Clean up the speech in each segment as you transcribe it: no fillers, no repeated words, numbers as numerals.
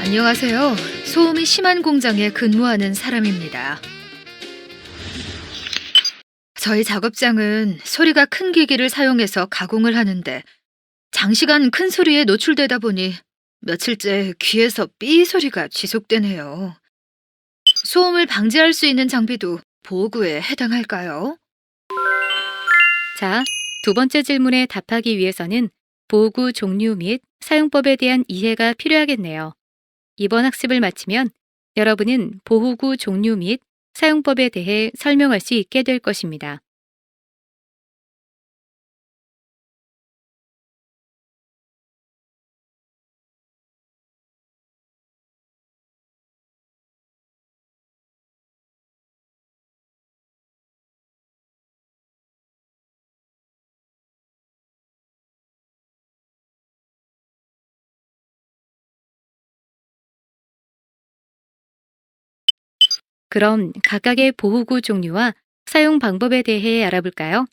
안녕하세요. 소음이 심한 공장에 근무하는 사람입니다. 저희 작업장은 소리가 큰 기기를 사용해서 가공을 하는데 장시간 큰 소리에 노출되다 보니 며칠째 귀에서 삐 소리가 지속되네요. 소음을 방지할 수 있는 장비도 보호구에 해당할까요? 자, 두 번째 질문에 답하기 위해서는 보호구 종류 및 사용법에 대한 이해가 필요하겠네요. 이번 학습을 마치면 여러분은 보호구 종류 및 사용법에 대해 설명할 수 있게 될 것입니다. 그럼 각각의 보호구 종류와 사용 방법에 대해 알아볼까요?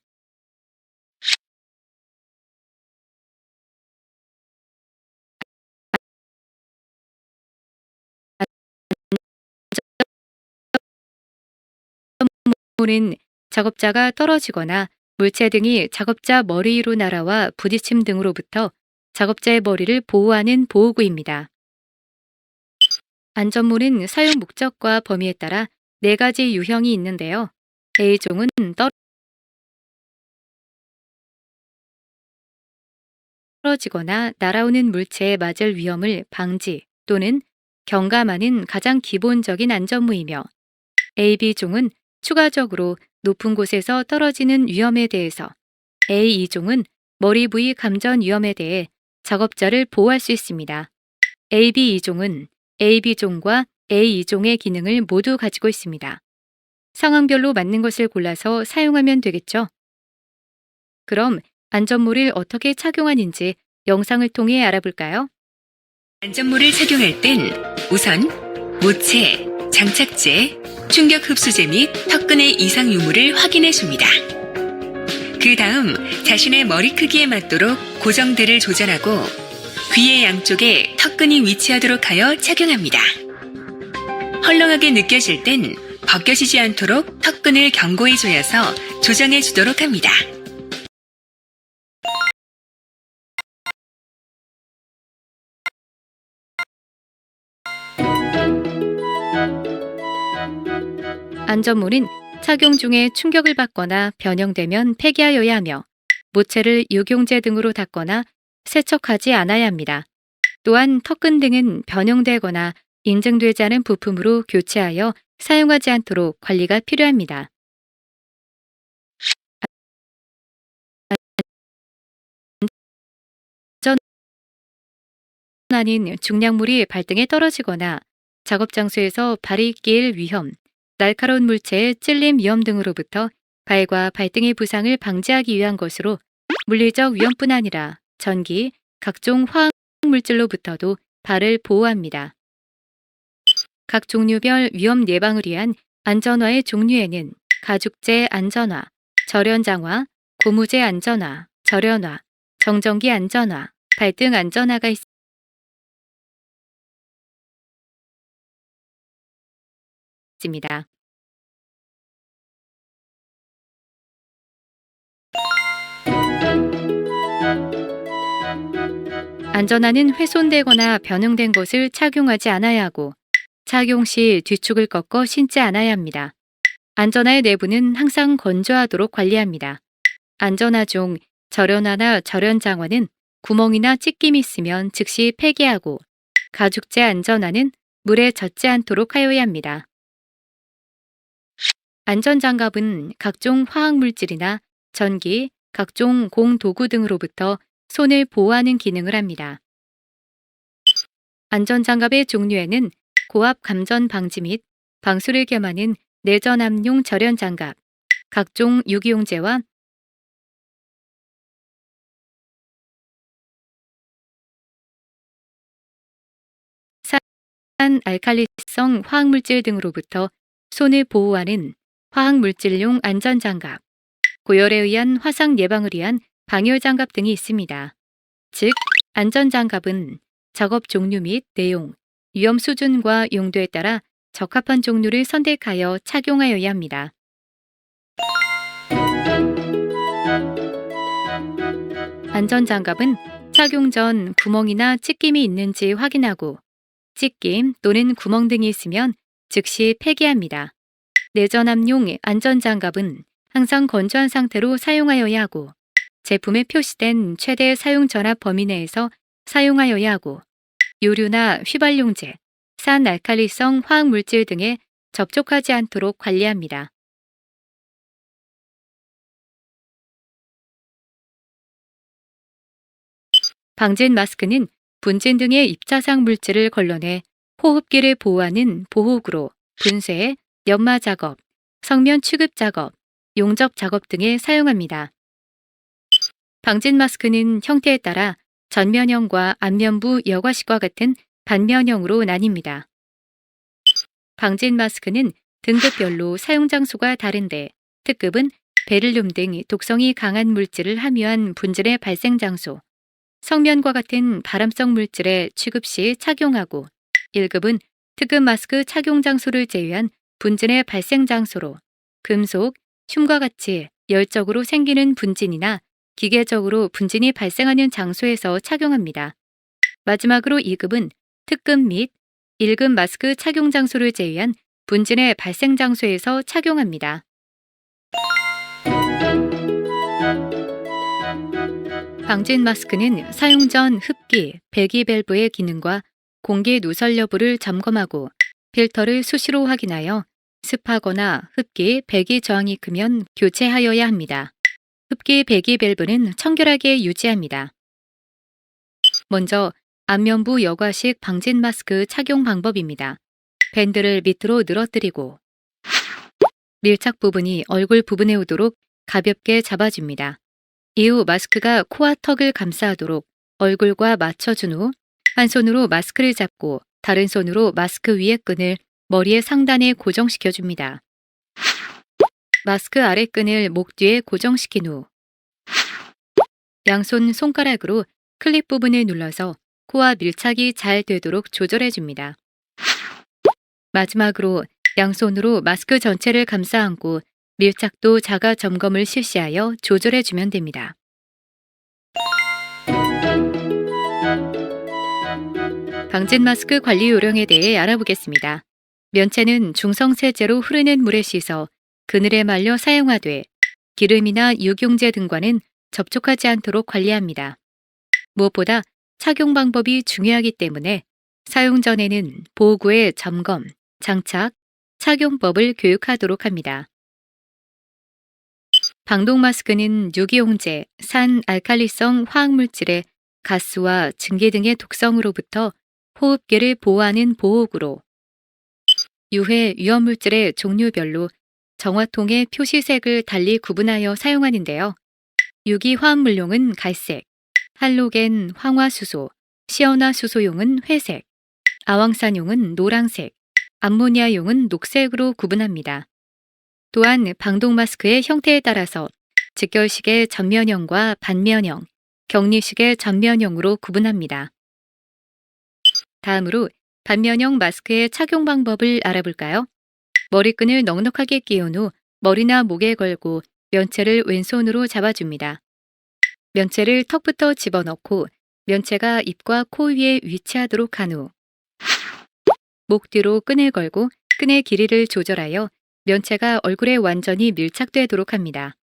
는 작업자가 떨어지거나 물체 등이 작업자 머리 위로 날아와 부딪힘 등으로부터 작업자의 머리를 보호하는 보호구입니다. 안전모는 사용 목적과 범위에 따라 네 가지 유형이 있는데요. A종은 떨어지거나 날아오는 물체에 맞을 위험을 방지 또는 경감하는 가장 기본적인 안전무이며 AB종은 추가적으로 높은 곳에서 떨어지는 위험에 대해서, A2종은 머리 부위 감전 위험에 대해 작업자를 보호할 수 있습니다. AB2종은 AB종과 A2종의 기능을 모두 가지고 있습니다. 상황별로 맞는 것을 골라서 사용하면 되겠죠? 그럼 안전모를 어떻게 착용하는지 영상을 통해 알아볼까요? 안전모를 착용할 땐 우선 모체, 장착제, 충격 흡수제 및 턱끈의 이상 유무를 확인해 줍니다. 그 다음 자신의 머리 크기에 맞도록 고정대를 조절하고 귀의 양쪽에 턱끈이 위치하도록 하여 착용합니다. 헐렁하게 느껴질 땐 벗겨지지 않도록 턱끈을 견고히 조여서 조정해 주도록 합니다. 안전모는 착용 중에 충격을 받거나 변형되면 폐기하여야 하며 모체를 유경제 등으로 닦거나 세척하지 않아야 합니다. 또한 턱끈 등은 변형되거나 인증되지 않은 부품으로 교체하여 사용하지 않도록 관리가 필요합니다. 안전화는 중량물이 발등에 떨어지거나 작업 장소에서 발이 끼일 위험, 날카로운 물체의 찔림 위험 등으로부터 발과 발등의 부상을 방지하기 위한 것으로 물리적 위험뿐 아니라 전기, 각종 화학 물질로부터도 발을 보호합니다. 각 종류별 위험 예방을 위한 안전화의 종류에는 가죽재 안전화, 절연장화, 고무재 안전화, 절연화, 정전기 안전화, 발등 안전화가 있습니다. 안전화는 훼손되거나 변형된 것을 착용하지 않아야 하고 착용 시 뒤축을 꺾어 신지 않아야 합니다. 안전화의 내부는 항상 건조하도록 관리합니다. 안전화 중 절연화나 절연장화는 구멍이나 찢김이 있으면 즉시 폐기하고 가죽재 안전화는 물에 젖지 않도록 하여야 합니다. 안전장갑은 각종 화학물질이나 전기, 각종 공도구 등으로부터 손을 보호하는 기능을 합니다. 안전장갑의 종류에는 고압 감전 방지 및 방수를 겸하는 내전압용 절연장갑, 각종 유기용제와 산 알칼리성 화학물질 등으로부터 손을 보호하는 화학물질용 안전장갑, 고열에 의한 화상 예방을 위한 방열장갑 등이 있습니다. 즉, 안전장갑은 작업 종류 및 내용, 위험 수준과 용도에 따라 적합한 종류를 선택하여 착용하여야 합니다. 안전장갑은 착용 전 구멍이나 찢김이 있는지 확인하고 찢김 또는 구멍 등이 있으면 즉시 폐기합니다. 내전압용 안전장갑은 항상 건조한 상태로 사용하여야 하고 제품에 표시된 최대 사용 전압 범위 내에서 사용하여야 하고 유류나 휘발용제, 산알칼리성 화학물질 등에 접촉하지 않도록 관리합니다. 방진 마스크는 분진 등의 입자상 물질을 걸러내 호흡기를 보호하는 보호구로 분쇄, 연마 작업, 성면 취급 작업, 용접 작업 등에 사용합니다. 방진 마스크는 형태에 따라 전면형과 앞면부 여과식과 같은 반면형으로 나뉩니다. 방진 마스크는 등급별로 사용 장소가 다른데 특급은 베릴륨 등 독성이 강한 물질을 함유한 분진의 발생 장소, 성면과 같은 발암성 물질의 취급 시 착용하고 1급은 특급 마스크 착용 장소를 제외한 분진의 발생 장소로 금속, 흉과 같이 열적으로 생기는 분진이나 기계적으로 분진이 발생하는 장소에서 착용합니다. 마지막으로 2급은 특급 및 1급 마스크 착용 장소를 제외한 분진의 발생 장소에서 착용합니다. 방진 마스크는 사용 전 흡기, 배기 밸브의 기능과 공기 누설 여부를 점검하고 필터를 수시로 확인하여 습하거나 흡기, 배기 저항이 크면 교체하여야 합니다. 흡기, 배기 밸브는 청결하게 유지합니다. 먼저 앞면부 여과식 방진 마스크 착용 방법입니다. 밴드를 밑으로 늘어뜨리고 밀착 부분이 얼굴 부분에 오도록 가볍게 잡아줍니다. 이후 마스크가 코와 턱을 감싸도록 얼굴과 맞춰준 후 한 손으로 마스크를 잡고 다른 손으로 마스크 위의 끈을 머리의 상단에 고정시켜줍니다. 마스크 아래 끈을 목 뒤에 고정시킨 후 양손 손가락으로 클립 부분을 눌러서 코와 밀착이 잘 되도록 조절해줍니다. 마지막으로 양손으로 마스크 전체를 감싸 안고 밀착도 자가 점검을 실시하여 조절해주면 됩니다. 방진 마스크 관리 요령에 대해 알아보겠습니다. 면체는 중성세제로 흐르는 물에 씻어 그늘에 말려 사용하되 기름이나 유경제 등과는 접촉하지 않도록 관리합니다. 무엇보다 착용 방법이 중요하기 때문에 사용 전에는 보호구의 점검, 장착, 착용법을 교육하도록 합니다. 방독 마스크는 유기용제, 산알칼리성 화학물질의 가스와 증기 등의 독성으로부터 호흡기를 보호하는 보호구로 유해 위험물질의 종류별로 정화통의 표시색을 달리 구분하여 사용하는데요. 유기화합물용은 갈색, 할로겐 황화수소, 시연화수소용은 회색, 아황산용은 노란색, 암모니아용은 녹색으로 구분합니다. 또한 방독 마스크의 형태에 따라서 직결식의 전면형과 반면형, 격리식의 전면형으로 구분합니다. 다음으로 반면형 마스크의 착용 방법을 알아볼까요? 머리끈을 넉넉하게 끼운 후 머리나 목에 걸고 면체를 왼손으로 잡아줍니다. 면체를 턱부터 집어넣고 면체가 입과 코 위에 위치하도록 한 후 목 뒤로 끈을 걸고 끈의 길이를 조절하여 면체가 얼굴에 완전히 밀착되도록 합니다.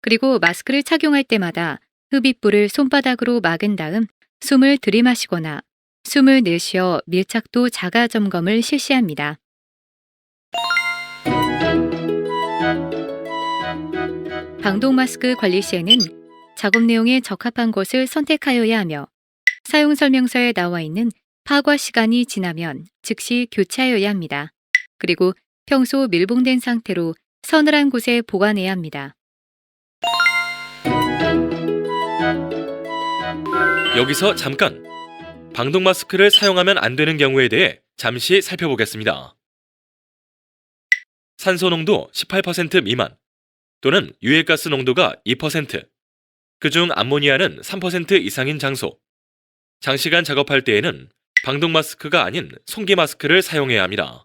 그리고 마스크를 착용할 때마다 흡입부를 손바닥으로 막은 다음 숨을 들이마시거나 숨을 내쉬어 밀착도 자가 점검을 실시합니다. 방독 마스크 관리 시에는 작업 내용에 적합한 것을 선택하여야 하며 사용 설명서에 나와 있는 파과 시간이 지나면 즉시 교체하여야 합니다. 그리고 평소 밀봉된 상태로 서늘한 곳에 보관해야 합니다. 여기서 잠깐! 방독 마스크를 사용하면 안 되는 경우에 대해 잠시 살펴보겠습니다. 산소 농도 18% 미만 또는 유해가스 농도가 2%, 그중 암모니아는 3% 이상인 장소, 장시간 작업할 때에는 방독 마스크가 아닌 송기 마스크를 사용해야 합니다.